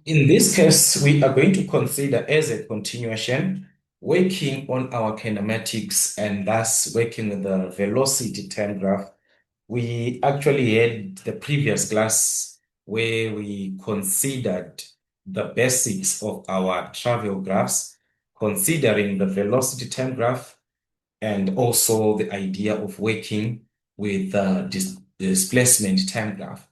In this case, we are going to consider as a continuation working on our kinematics and thus working with the velocity time graph. We actually had the previous class where we considered the basics of our travel graphs, considering the velocity time graph and also the idea of working with the displacement time graph.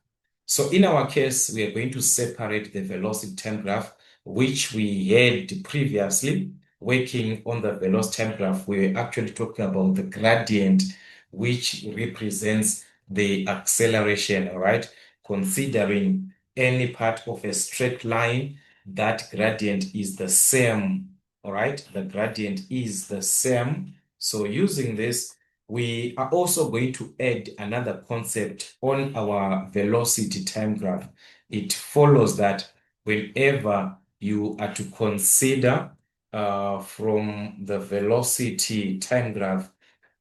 So in our case, we are going to separate the velocity time graph, which we had previously. Working on the velocity time graph, we were actually talking about the gradient, which represents the acceleration, all right? Considering any part of a straight line, that gradient is the same, all right? The gradient is the same. So using this, we are also going to add another concept on our velocity time graph. It follows that whenever you are to consider from the velocity time graph,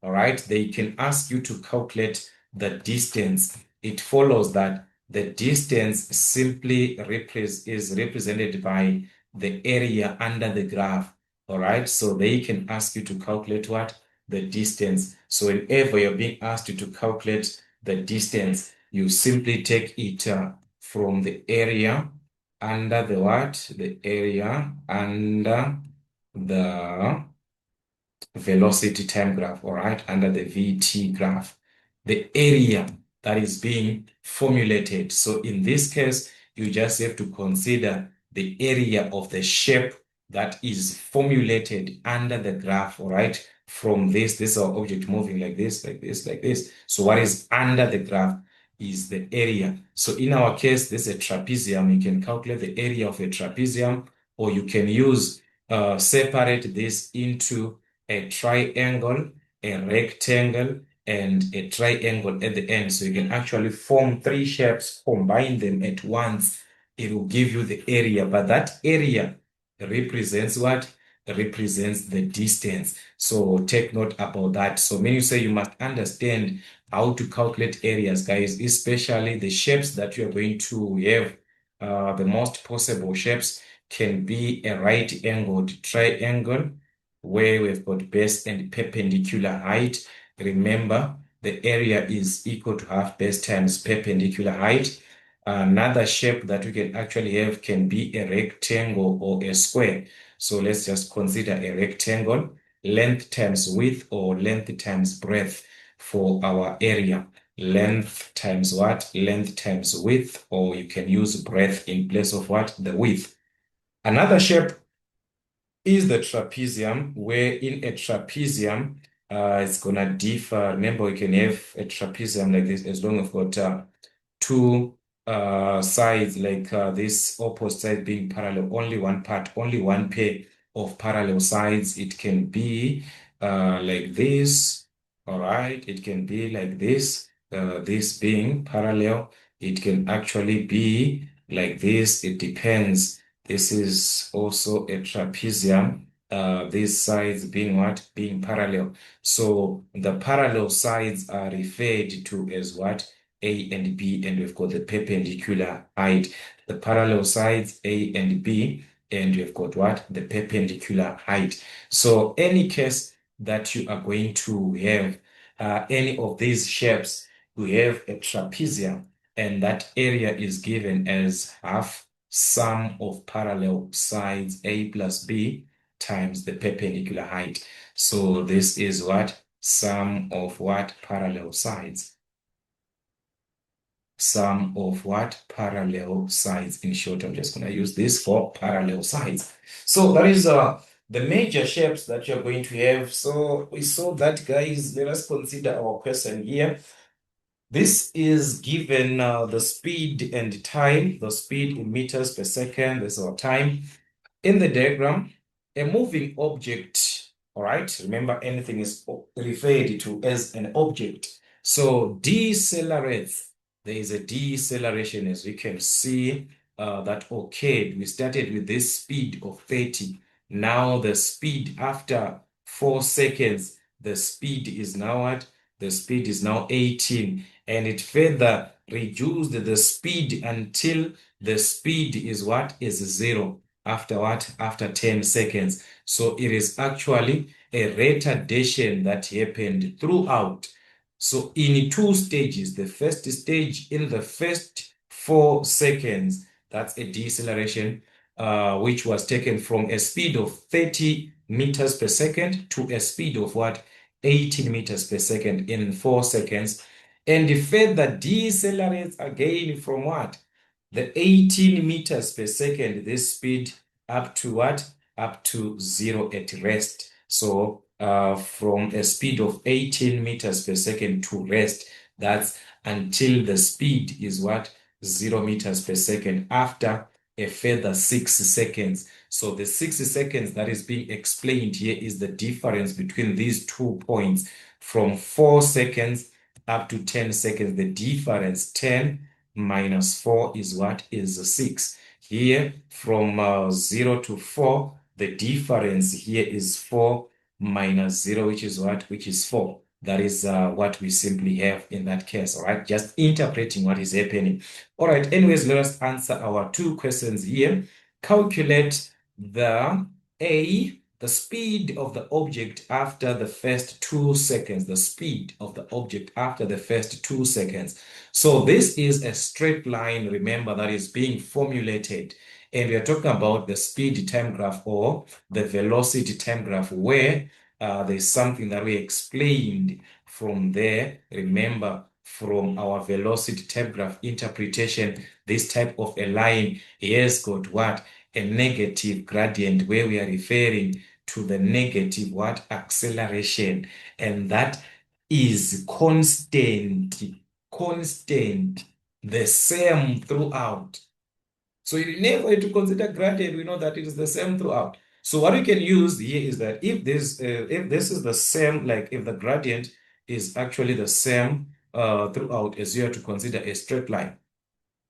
all right, they can ask you to calculate the distance. It follows that the distance simply is represented by the area under the graph. All right, so they can ask you to calculate what? The distance. So whenever you're being asked to calculate the distance, you simply take it from the area under the what? The area under the velocity time graph, all right, under the VT graph, the area that is being formulated. So in this case, you just have to consider the area of the shape that is formulated under the graph, all right, from this is our object moving like this, like this, like this. So what is under the graph is the area. So in our case, this is a trapezium. You can calculate the area of a trapezium, or you can use separate this into a triangle, a rectangle, and a triangle at the end. So you can actually form three shapes, combine them at once. It will give you the area, but that area represents what? Represents the distance. So take note about that. So when you say you must understand how to calculate areas, guys, especially the shapes that you are going to have, the most possible shapes can be a right angled triangle where we've got base and perpendicular height. Remember, the area is equal to half base times perpendicular height. Another shape that we can actually have can be a rectangle or a square. So let's just consider a rectangle, length times width or length times breadth for our area. Length times what? Length times width, or you can use breadth in place of what? The width. Another shape is the trapezium, where in a trapezium, it's gonna differ. Remember, we can have a trapezium like this as long as we've got two sides, like this opposite side being parallel, only one part, only one pair of parallel sides. It can be like this, all right? It can be like this being parallel. It can actually be like this. It depends. This is also a trapezium. These sides being what? Being parallel. So the parallel sides are referred to as what? A and B, and we've got the perpendicular height. The parallel sides A and B, and we've got what? The perpendicular height. So any case that you are going to have any of these shapes, we have a trapezium, and that area is given as half sum of parallel sides A plus B times the perpendicular height. So this is what? Sum of what? Parallel sides. Sum of what? Parallel sides. In short, I'm just going to use this for parallel sides. So that is the major shapes that you're going to have. So we saw that, guys. Let us consider our question here. This is given the speed and time, the speed in meters per second. This is our time. In the diagram, a moving object, all right? Remember, anything is referred to as an object. So decelerates. There is a deceleration, as we can see, that occurred. We started with this speed of 30. Now the speed after 4 seconds, the speed is now what? The speed is now 18. and it further reduced the speed until the speed is what? Is zero. After what? After 10 seconds. So it is actually a retardation that happened throughout. So in two stages, the first stage in the first 4 seconds, that's a deceleration, which was taken from a speed of 30 meters per second to a speed of what? 18 meters per second in 4 seconds. And further decelerates again from what? The 18 meters per second, this speed up to what? Up to zero at rest. So from a speed of 18 meters per second to rest, that's until the speed is what? 0 meters per second after a further 6 seconds. So the 6 seconds that is being explained here is the difference between these 2 points from 4 seconds up to 10 seconds. The difference, 10 minus 4 is what? Is 6. Here from 0 to 4, the difference here is 4 minus 0, which is what? Which is 4. That is what we simply have in that case, all right? Just interpreting what is happening. All right, anyways, let us answer our two questions here. Calculate the speed of the object after the first 2 seconds, the speed of the object after the first 2 seconds. So this is a straight line, remember, that is being formulated. And we are talking about the speed time graph or the velocity time graph where there's something that we explained from there. Remember, from our velocity time graph interpretation, this type of a line has got what? A negative gradient where we are referring to the negative what? Acceleration. And that is constant, the same throughout. So you never have to consider gradient. We know that it is the same throughout. So what we can use here is that if this is the same, like if the gradient is actually the same throughout, as you have to consider a straight line,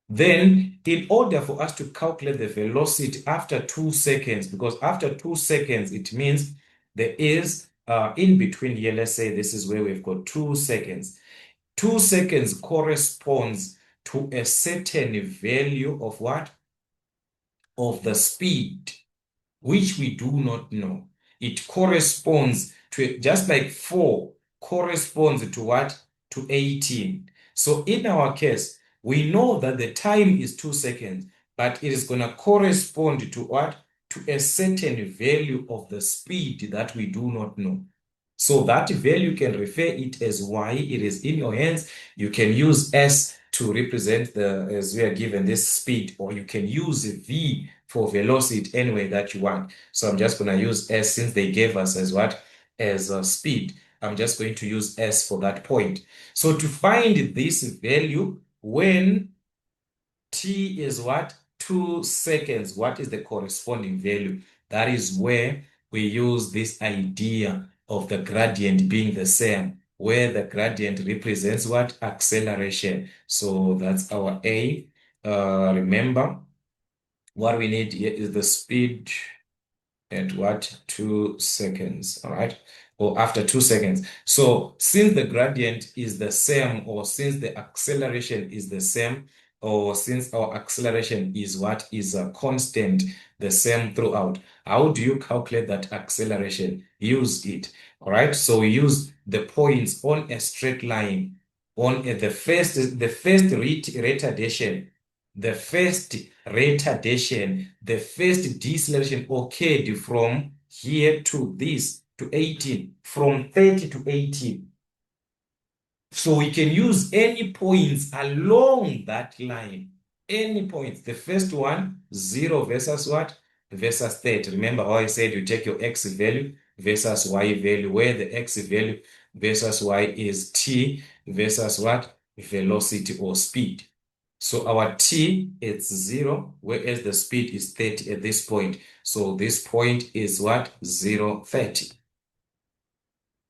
then in order for us to calculate the velocity after 2 seconds, because after 2 seconds, it means there is in between here, let's say this is where we've got 2 seconds. 2 seconds corresponds to a certain value of what? Of the speed, which we do not know. It corresponds to, just like 4 corresponds to what? To 18. So in our case, we know that the time is 2 seconds, but it is going to correspond to what? To a certain value of the speed that we do not know. So that value can refer it as y. It is in your hands. You can use s to represent as we are given this speed, or you can use v for velocity any way that you want. So I'm just going to use s since they gave us as what? As speed. I'm just going to use s for that point. So to find this value when t is what? 2 seconds, what is the corresponding value? That is where we use this idea of the gradient being the same, where the gradient represents what? Acceleration. So that's our A. Remember, what we need here is the speed at what? 2 seconds, all right? Or after 2 seconds. So since the gradient is the same, or since the acceleration is the same, or since our acceleration is what? Is a constant, the same throughout. How do you calculate that acceleration? Use it, all right? So we use the points on a straight line on the first retardation, the first deceleration occurred from here to this, to 18, from 30 to 18. So we can use any points along that line. Any points. The first one, 0 versus what? Versus 30. Remember how I said you take your x value versus y value, where the x value versus y is t versus what? Velocity or speed. So our t is 0, whereas the speed is 30 at this point. So this point is what? 0, 30.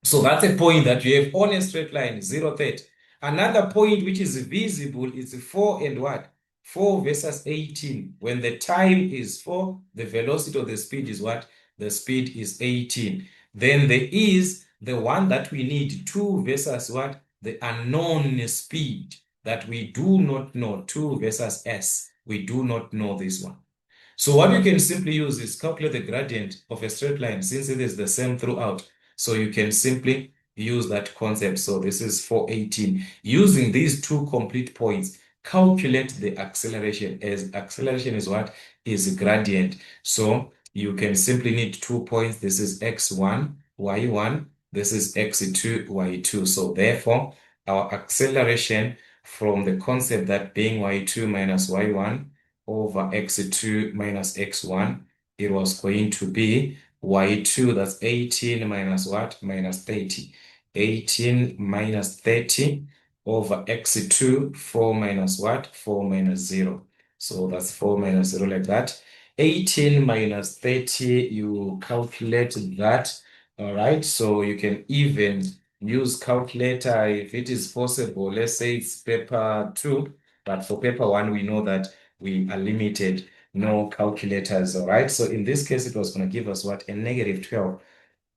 So that's a point that you have on a straight line, 0, 30. Another point which is visible is 4 and what? 4 versus 18. When the time is 4, the velocity of the speed is what? The speed is 18. Then there is the one that we need, 2 versus what? the unknown speed that we do not know, 2 versus s. We do not know this one. So what you can simply use is calculate the gradient of a straight line since it is the same throughout. So you can simply use that concept. So this is 418. Using these two complete points, calculate the acceleration, as acceleration is what? Is gradient. So you can simply need 2 points. This is x1, y1. This is x2, y2. So therefore, our acceleration from the concept that being y2 minus y1 over x2 minus x1, it was going to be y2, that's 18 minus what? Minus 30. 18 minus 30 over x2, 4 minus what? 4 minus 0. So that's 4 minus 0 like that. 18 minus 30, you calculate that. All right, so you can even use calculator if it is possible. Let's say it's paper 2, but for paper 1, we know that we are limited, no calculators, all right? So in this case, it was going to give us what? A negative 12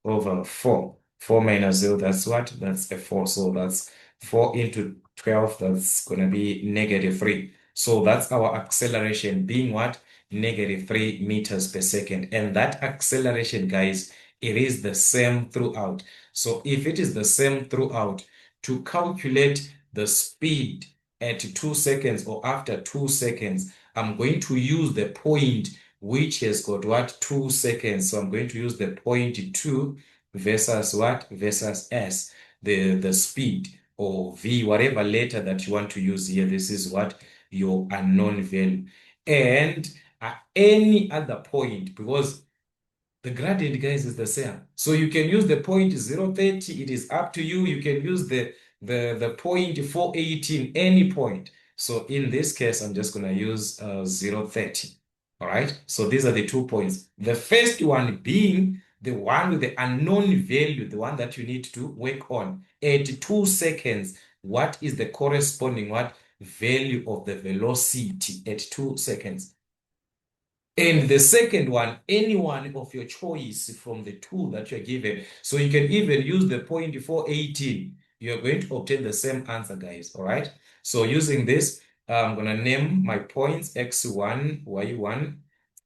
over 4. 4 minus 0, that's what? That's a 4. So that's 4 into 12, that's going to be negative 3. So that's our acceleration being what? Negative 3 meters per second. And that acceleration, guys, it is the same throughout. So if it is the same throughout, to calculate the speed at 2 seconds or after 2 seconds, I'm going to use the point which has got what? 2 seconds. So I'm going to use the point 2 versus what? Versus s, the speed, or v, whatever letter that you want to use here. This is what? Your unknown value. And at any other point, because the gradient, guys, is the same. So you can use the point 030. It is up to you. You can use the point 418, any point. So in this case, I'm just going to use 030. All right. So these are the 2 points. The first one being the one with the unknown value, the one that you need to work on. At 2 seconds, what is the corresponding what value of the velocity at 2 seconds? And the second one, any one of your choice from the two that you're given. So you can even use the point 418. You're going to obtain the same answer, guys. All right. So using this, I'm going to name my points x1, y1,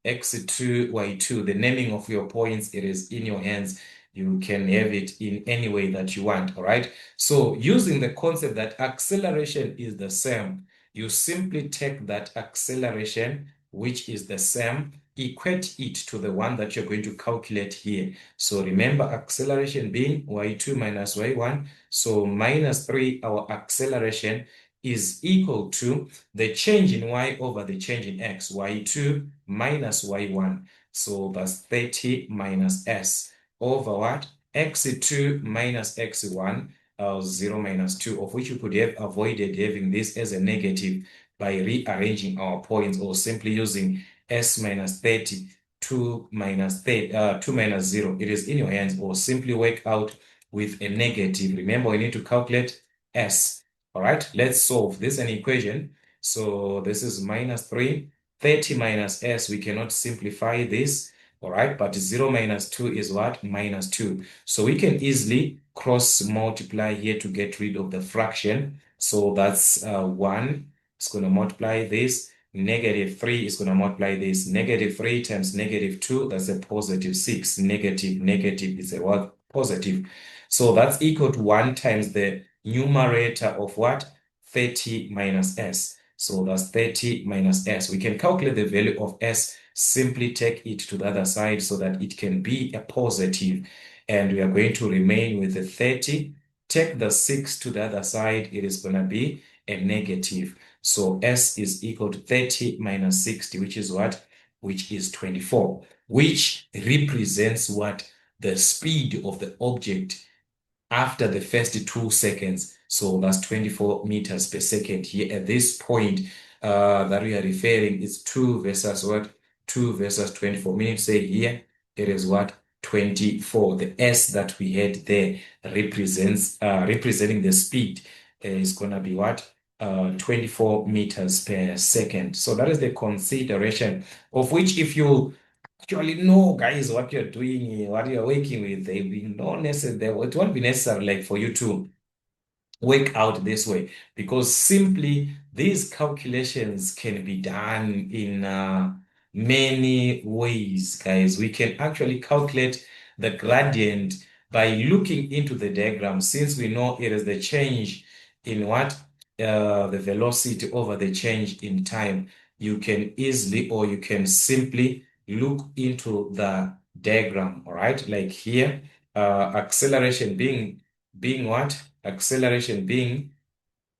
x2, y2. The naming of your points, it is in your hands. You can have it in any way that you want. All right. So using the concept that acceleration is the same, you simply take that acceleration, which is the same, equate it to the one that you're going to calculate here. So remember, acceleration being y2 minus y1. So minus 3, our acceleration is equal to the change in y over the change in x, y2 minus y1. So that's 30 minus s over what? x2 minus x1, 0 minus 2, of which you could have avoided having this as a negative by rearranging our points or simply using s minus 30, 2 minus 30, 2 minus 0. It is in your hands, or simply work out with a negative. Remember, we need to calculate s. All right, let's solve this an equation. So this is minus 3, 30 minus s. We cannot simplify this. All right, but 0 minus 2 is what? Minus 2. So we can easily cross multiply here to get rid of the fraction. So that's 1. It's going to multiply this. Negative 3 is going to multiply this. Negative 3 times negative 2, that's a positive 6. Negative, negative is a what? Positive. So that's equal to 1 times the numerator of what? 30 minus s. So that's 30 minus s. We can calculate the value of s. Simply take it to the other side so that it can be a positive. And we are going to remain with the 30. Take the 6 to the other side. It is going to be a negative. So s is equal to 30 minus 60, which is what? Which is 24, which represents what? The speed of the object after the first 2 seconds. So that's 24 meters per second here. At this point that we are referring is 2 versus what? 2 versus 24. Meaning to say here, it is what? 24. The S that we had there representing the speed is going to be what? 24 meters per second. So that is the consideration of which, if you actually know, guys, what you're doing, what you're working with, they will not necessarily, it won't be necessary like for you to work out this way, because simply these calculations can be done in many ways, guys. We can actually calculate the gradient by looking into the diagram, since we know it is the change in what the velocity over the change in time. You can easily, or you can simply look into the diagram. All right, like here, acceleration being what? Acceleration being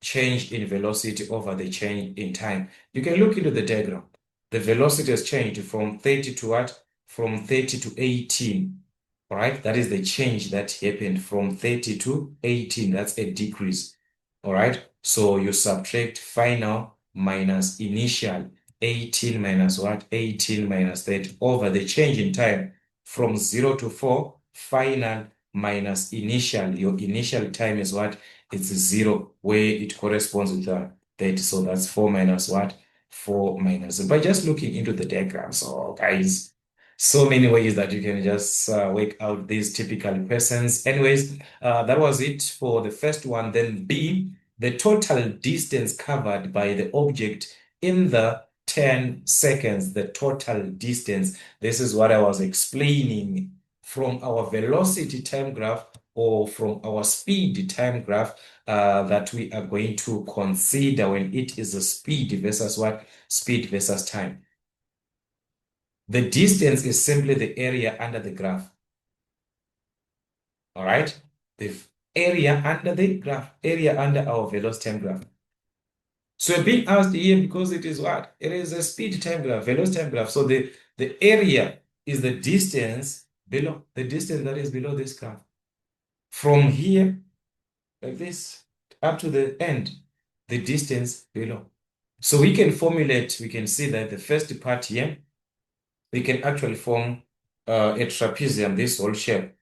change in velocity over the change in time. You can look into the diagram. The velocity has changed from 30 to what? From 30 to 18. All right, that is the change that happened from 30 to 18. That's a decrease. All right, so you subtract final minus initial. 18 minus what? 18 minus 30 over the change in time from 0 to 4. Final minus initial. Your initial time is what? It's 0, where it corresponds with 30. So that's 4 minus what? 4 minus. By just looking into the diagram. So guys, so many ways that you can just work out these typical questions. Anyways, that was it for the first one. Then B, the total distance covered by the object in the 10 seconds, the total distance. This is what I was explaining from our velocity time graph, or from our speed time graph, that we are going to consider when it is a speed versus what? Speed versus time. The distance is simply the area under the graph. All right? The area under the graph, area under our velocity time graph. So you're being asked here because it is what? It is a speed time graph, velocity time graph. So the area is the distance below, the distance that is below this graph. From here, like this, up to the end, the distance below. So we can formulate, we can see that the first part here, we can actually form a trapezium. This whole shape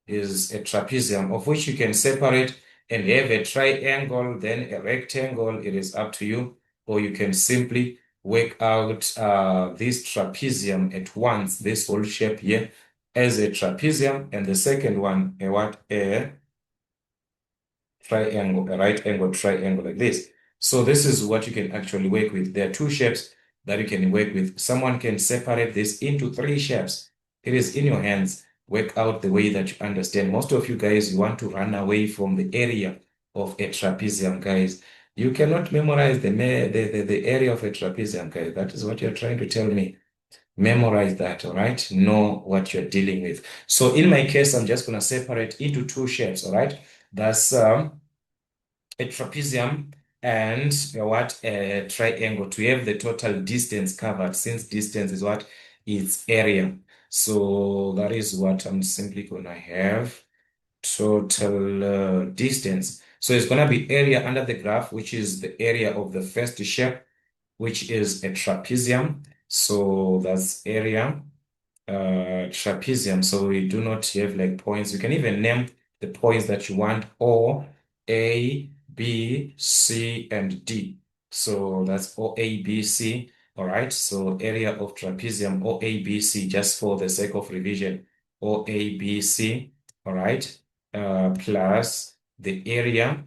is a trapezium, of which you can separate and have a triangle, then a rectangle. It is up to you. Or you can simply work out this trapezium at once, this whole shape here, as a trapezium, and the second one, a what? A triangle, a right angle triangle, like this. So this is what you can actually work with. There are two shapes that you can work with. Someone can separate this into three shapes. It is in your hands. Work out the way that you understand. Most of you guys, you want to run away from the area of a trapezium, guys. You cannot memorize the area of a trapezium, guys. That is what you're trying to tell me. Memorize that, all right? Know what you're dealing with. So in my case, I'm just going to separate into two shapes, all right? That's a trapezium and a triangle, to have the total distance covered, since distance is what? It's area. So that is what I'm simply going to have, total distance. So it's going to be area under the graph, which is the area of the first shape, which is a trapezium. So that's area trapezium. So we do not have like points. You can even name the points that you want, or A, B, C, and D. So that's O, A, B, C. All right. So area of trapezium, O, A, B, C, just for the sake of revision, O, A, B, C. All right. Plus the area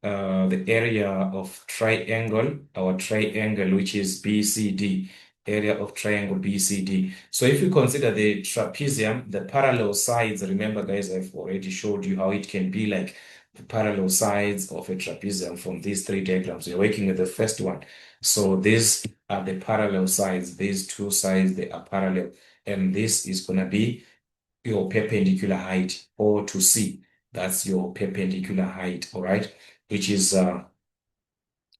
of triangle, our triangle, which is BCD, area of triangle BCD. So if you consider the trapezium, the parallel sides, remember guys, I've already showed you how it can be like the parallel sides of a trapezium from these three diagrams. We're working with the first one. So these are the parallel sides. These two sides, they are parallel. And this is going to be your perpendicular height, O to C. That's your perpendicular height, all right? Which is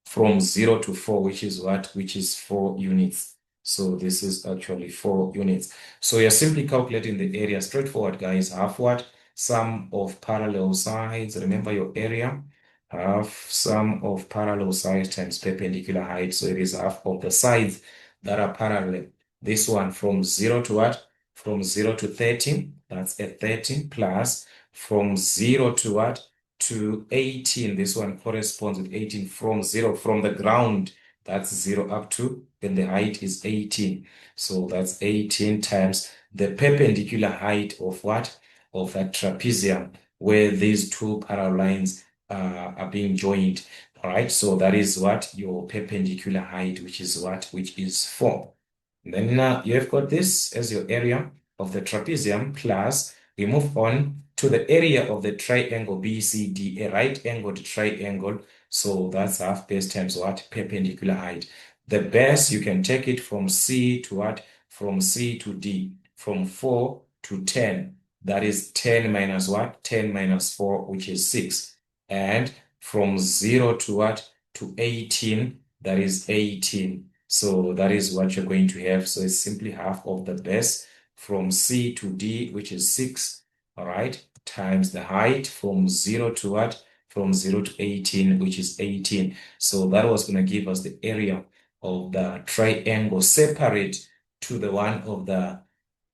from 0 to 4, which is what? Which is 4 units. So this is actually 4 units. So you're simply calculating the area. Straightforward, guys. Half what? Sum of parallel sides. Remember your area. Half sum of parallel sides times perpendicular height. So it is half of the sides that are parallel. This one from 0 to what? From 0 to 13. That's a 13 plus from 0 to what? To 18. This one corresponds with 18 from 0, from the ground. That's 0 up to, then the height is 18. So that's 18 times the perpendicular height of what? Of that trapezium, where these two parallel lines are being joined. All right, so that is what your perpendicular height, which is what, which is 4. Then you have got this as your area of the trapezium, plus we move on to the area of the triangle BCD, a right-angled triangle. So that's half base times what? Perpendicular height. The base, you can take it from C to what? From C to D, from 4 to 10. That is 10 minus what? 10 minus 4, which is 6. And from 0 to what? To 18, that is 18. So that is what you're going to have. So it's simply half of the base from C to D, which is 6, all right, times the height from 0 to what? From 0 to 18, which is 18. So that was going to give us the area of the triangle separate to the one of the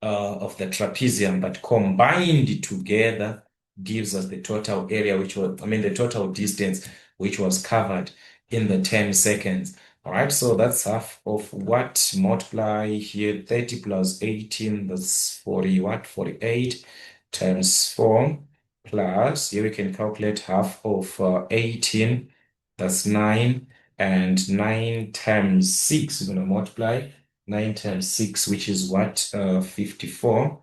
trapezium, but combined together gives us the total area, which was, I mean, the total distance, which was covered in the 10 seconds. All right, so that's half of what? Multiply here, 30 plus 18, that's 40, what? 48 times 4, plus, here we can calculate half of 18, that's 9, and 9 times 6, we're going to multiply 9 times 6, which is what? 54.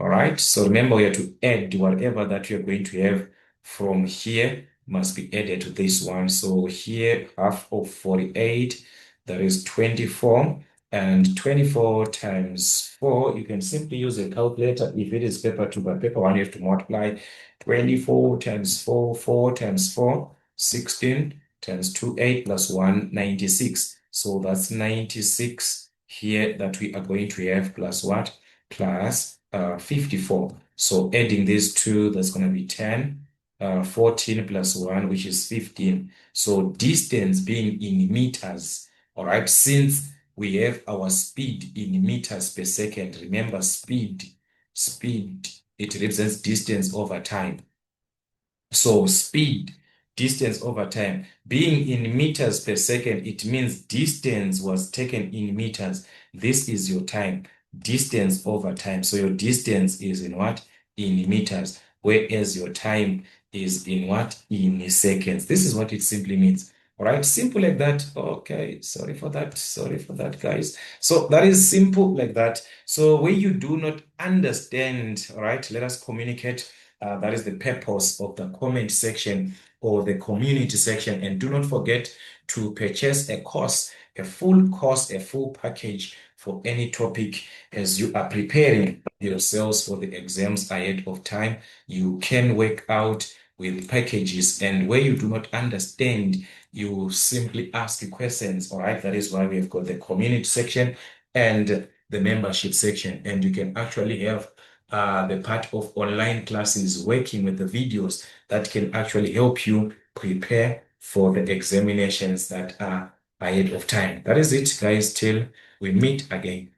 All right, so remember we have to add whatever that you're going to have from here must be added to this one. So here, half of 48, that is 24. And 24 times 4, you can simply use a calculator. If it is paper 2 by paper 1, you have to multiply 24 times 4, 4 times 4, 16 times 2, 8 plus 1, 96. So that's 96 here that we are going to have plus what? Plus 54. So adding these two, that's going to be 10, 14 plus 1, which is 15. So distance being in meters, all right, since we have our speed in meters per second, remember speed, it represents distance over time. So speed, distance over time, being in meters per second, it means distance was taken in meters. This is your time, distance over time. So your distance is in what? In meters, whereas your time is in what? In seconds. This is what it simply means. All right, simple like that. Okay, sorry for that. Sorry for that, guys. So that is simple like that. So when you do not understand, all right, let us communicate. That is the purpose of the comment section or the community section. And do not forget to purchase a course, a full course, a full package for any topic as you are preparing yourselves for the exams ahead of time. You can work out with packages, and where you do not understand, you simply ask questions. All right, that is why we have got the community section and the membership section, and you can actually have the part of online classes, working with the videos that can actually help you prepare for the examinations that are ahead of time. That is it, guys, till we meet again.